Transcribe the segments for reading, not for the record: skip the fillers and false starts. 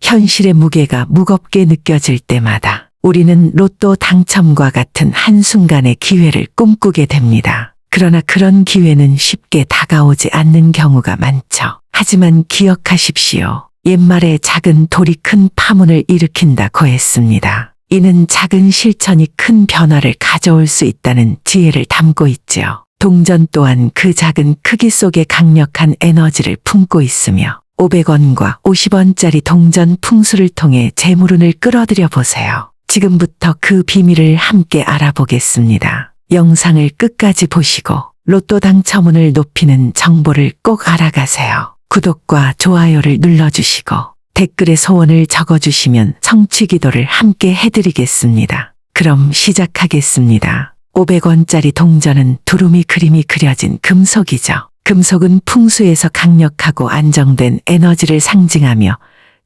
현실의 무게가 무겁게 느껴질 때마다 우리는 로또 당첨과 같은 한순간의 기회를 꿈꾸게 됩니다. 그러나 그런 기회는 쉽게 다가오지 않는 경우가 많죠. 하지만 기억하십시오. 옛말에 작은 돌이 큰 파문을 일으킨다고 했습니다. 이는 작은 실천이 큰 변화를 가져올 수 있다는 지혜를 담고 있지요. 동전 또한 그 작은 크기 속에 강력한 에너지를 품고 있으며 500원과 50원짜리 동전 풍수를 통해 재물운을 끌어들여 보세요. 지금부터 그 비밀을 함께 알아보겠습니다. 영상을 끝까지 보시고 로또 당첨운을 높이는 정보를 꼭 알아가세요. 구독과 좋아요를 눌러주시고 댓글에 소원을 적어주시면 성취 기도를 함께 해드리겠습니다. 그럼 시작하겠습니다. 500원짜리 동전은 두루미 그림이 그려진 금속이죠. 금속은 풍수에서 강력하고 안정된 에너지를 상징하며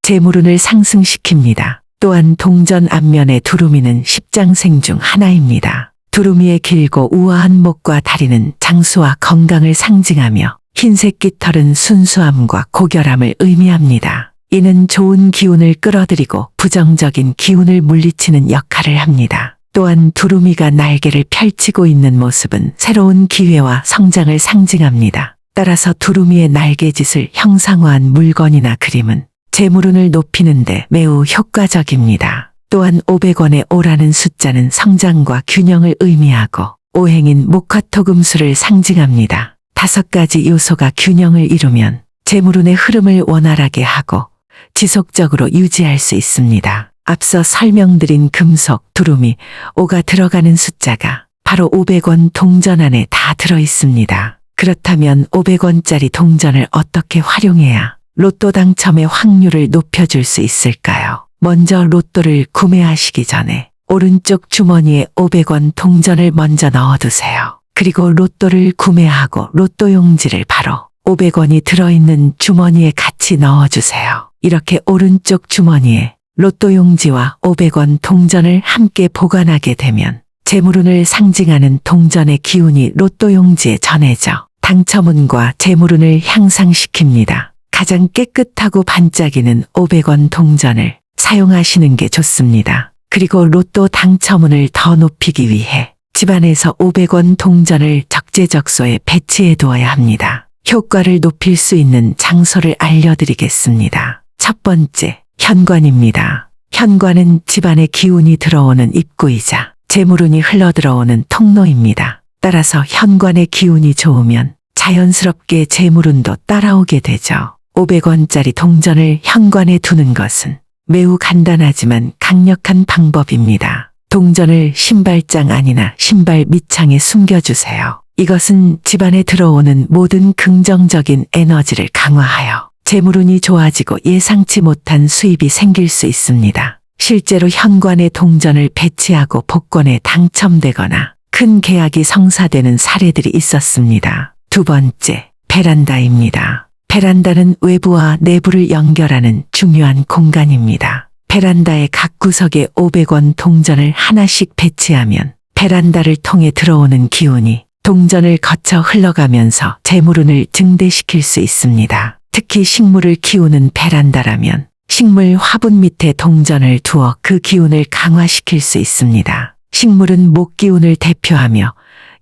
재물운을 상승시킵니다. 또한 동전 앞면의 두루미는 십장생 중 하나입니다. 두루미의 길고 우아한 목과 다리는 장수와 건강을 상징하며 흰색 깃털은 순수함과 고결함을 의미합니다. 이는 좋은 기운을 끌어들이고 부정적인 기운을 물리치는 역할을 합니다. 또한 두루미가 날개를 펼치고 있는 모습은 새로운 기회와 성장을 상징합니다. 따라서 두루미의 날개짓을 형상화한 물건이나 그림은 재물운을 높이는 데 매우 효과적입니다. 또한 500원의 5라는 숫자는 성장과 균형을 의미하고 오행인 목화토금수를 상징합니다. 5가지 요소가 균형을 이루면 재물운의 흐름을 원활하게 하고 지속적으로 유지할 수 있습니다. 앞서 설명드린 금속, 두루미, 5가 들어가는 숫자가 바로 500원 동전 안에 다 들어 있습니다. 그렇다면 500원짜리 동전을 어떻게 활용해야 로또 당첨의 확률을 높여줄 수 있을까요? 먼저 로또를 구매하시기 전에 오른쪽 주머니에 500원 동전을 먼저 넣어두세요. 그리고 로또를 구매하고 로또 용지를 바로 500원이 들어있는 주머니에 같이 넣어주세요. 이렇게 오른쪽 주머니에 로또 용지와 500원 동전을 함께 보관하게 되면 재물운을 상징하는 동전의 기운이 로또 용지에 전해져 당첨운과 재물운을 향상시킵니다. 가장 깨끗하고 반짝이는 500원 동전을 사용하시는 게 좋습니다. 그리고 로또 당첨운을 더 높이기 위해 집안에서 500원 동전을 적재적소에 배치해 두어야 합니다. 효과를 높일 수 있는 장소를 알려드리겠습니다. 첫 번째, 현관입니다. 현관은 집안의 기운이 들어오는 입구이자 재물운이 흘러들어오는 통로입니다. 따라서 현관의 기운이 좋으면 자연스럽게 재물운도 따라오게 되죠. 500원짜리 동전을 현관에 두는 것은 매우 간단하지만 강력한 방법입니다. 동전을 신발장 안이나 신발 밑창에 숨겨주세요. 이것은 집안에 들어오는 모든 긍정적인 에너지를 강화하여 재물운이 좋아지고 예상치 못한 수입이 생길 수 있습니다. 실제로 현관에 동전을 배치하고 복권에 당첨되거나 큰 계약이 성사되는 사례들이 있었습니다. 두 번째, 베란다입니다. 베란다는 외부와 내부를 연결하는 중요한 공간입니다. 베란다의 각 구석에 500원 동전을 하나씩 배치하면 베란다를 통해 들어오는 기운이 동전을 거쳐 흘러가면서 재물운을 증대시킬 수 있습니다. 특히 식물을 키우는 베란다라면 식물 화분 밑에 동전을 두어 그 기운을 강화시킬 수 있습니다. 식물은 목기운을 대표하며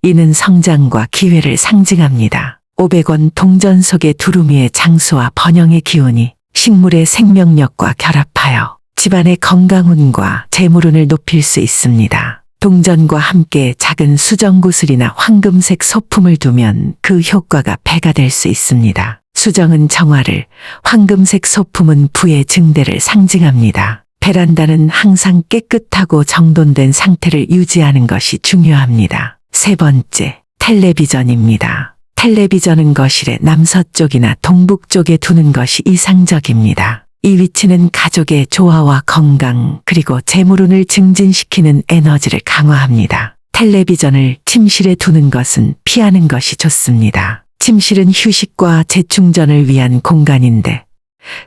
이는 성장과 기회를 상징합니다. 500원 동전 속의 두루미의 장수와 번영의 기운이 식물의 생명력과 결합하여 집안의 건강운과 재물운을 높일 수 있습니다. 동전과 함께 작은 수정구슬이나 황금색 소품을 두면 그 효과가 배가 될 수 있습니다. 수정은 정화를, 황금색 소품은 부의 증대를 상징합니다. 베란다는 항상 깨끗하고 정돈된 상태를 유지하는 것이 중요합니다. 세 번째, 텔레비전입니다. 텔레비전은 거실의 남서쪽이나 동북쪽에 두는 것이 이상적입니다. 이 위치는 가족의 조화와 건강 그리고 재물운을 증진시키는 에너지를 강화합니다. 텔레비전을 침실에 두는 것은 피하는 것이 좋습니다. 침실은 휴식과 재충전을 위한 공간인데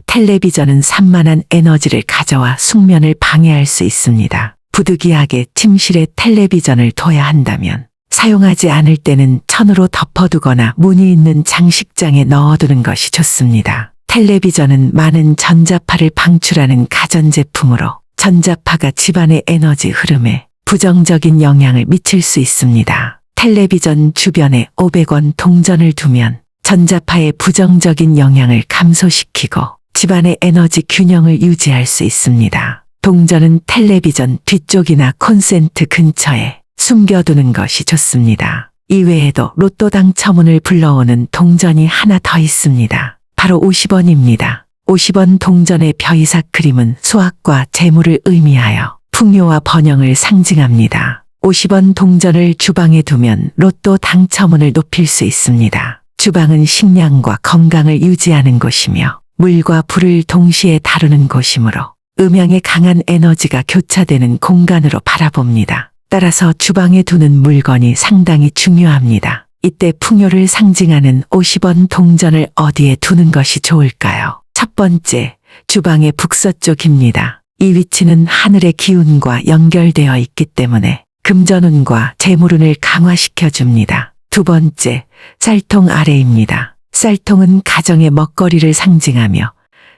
텔레비전은 산만한 에너지를 가져와 숙면을 방해할 수 있습니다. 부득이하게 침실에 텔레비전을 둬야 한다면 사용하지 않을 때는 천으로 덮어두거나 문이 있는 장식장에 넣어두는 것이 좋습니다. 텔레비전은 많은 전자파를 방출하는 가전제품으로 전자파가 집안의 에너지 흐름에 부정적인 영향을 미칠 수 있습니다. 텔레비전 주변에 500원 동전을 두면 전자파의 부정적인 영향을 감소시키고 집안의 에너지 균형을 유지할 수 있습니다. 동전은 텔레비전 뒤쪽이나 콘센트 근처에 숨겨두는 것이 좋습니다. 이외에도 로또 당첨운을 불러오는 동전이 하나 더 있습니다. 바로 50원입니다. 50원 동전의 벼이삭 그림은 수확과 재물을 의미하여 풍요와 번영을 상징합니다. 50원 동전을 주방에 두면 로또 당첨운을 높일 수 있습니다. 주방은 식량과 건강을 유지하는 곳이며 물과 불을 동시에 다루는 곳이므로 음양의 강한 에너지가 교차되는 공간으로 바라봅니다. 따라서 주방에 두는 물건이 상당히 중요합니다. 이때 풍요를 상징하는 50원 동전을 어디에 두는 것이 좋을까요? 첫 번째, 주방의 북서쪽입니다. 이 위치는 하늘의 기운과 연결되어 있기 때문에 금전운과 재물운을 강화시켜 줍니다. 두 번째, 쌀통 아래입니다. 쌀통은 가정의 먹거리를 상징하며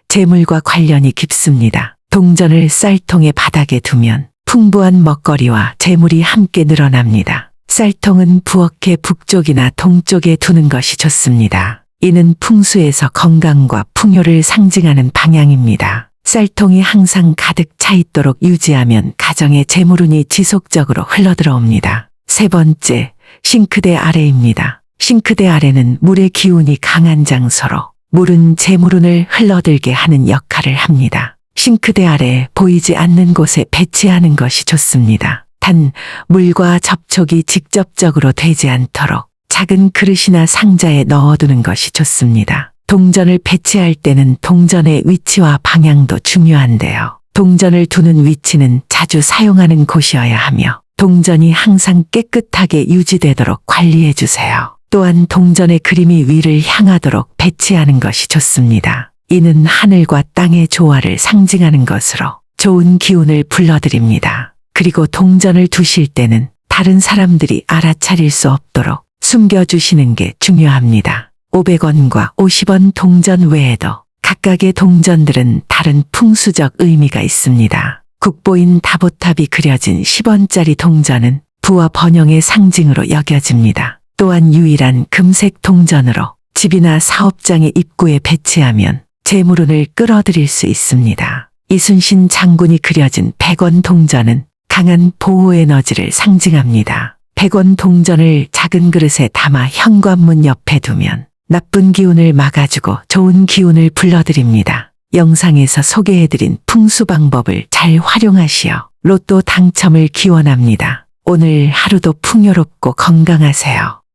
재물과 관련이 깊습니다. 동전을 쌀통의 바닥에 두면 풍부한 먹거리와 재물이 함께 늘어납니다. 쌀통은 부엌의 북쪽이나 동쪽에 두는 것이 좋습니다. 이는 풍수에서 건강과 풍요를 상징하는 방향입니다. 쌀통이 항상 가득 차 있도록 유지하면 가정의 재물운이 지속적으로 흘러들어옵니다. 세 번째, 싱크대 아래입니다. 싱크대 아래는 물의 기운이 강한 장소로 물은 재물운을 흘러들게 하는 역할을 합니다. 싱크대 아래 보이지 않는 곳에 배치하는 것이 좋습니다. 단, 물과 접촉이 직접적으로 되지 않도록 작은 그릇이나 상자에 넣어두는 것이 좋습니다. 동전을 배치할 때는 동전의 위치와 방향도 중요한데요. 동전을 두는 위치는 자주 사용하는 곳이어야 하며 동전이 항상 깨끗하게 유지되도록 관리해 주세요. 또한 동전의 그림이 위를 향하도록 배치하는 것이 좋습니다. 이는 하늘과 땅의 조화를 상징하는 것으로 좋은 기운을 불러들입니다. 그리고 동전을 두실 때는 다른 사람들이 알아차릴 수 없도록 숨겨주시는 게 중요합니다. 500원과 50원 동전 외에도 각각의 동전들은 다른 풍수적 의미가 있습니다. 국보인 다보탑이 그려진 10원짜리 동전은 부와 번영의 상징으로 여겨집니다. 또한 유일한 금색 동전으로 집이나 사업장의 입구에 배치하면 재물운을 끌어들일 수 있습니다. 이순신 장군이 그려진 100원 동전은 강한 보호 에너지를 상징합니다. 100원 동전을 작은 그릇에 담아 현관문 옆에 두면 나쁜 기운을 막아주고 좋은 기운을 불러들입니다. 영상에서 소개해드린 풍수 방법을 잘 활용하시어 로또 당첨을 기원합니다. 오늘 하루도 풍요롭고 건강하세요.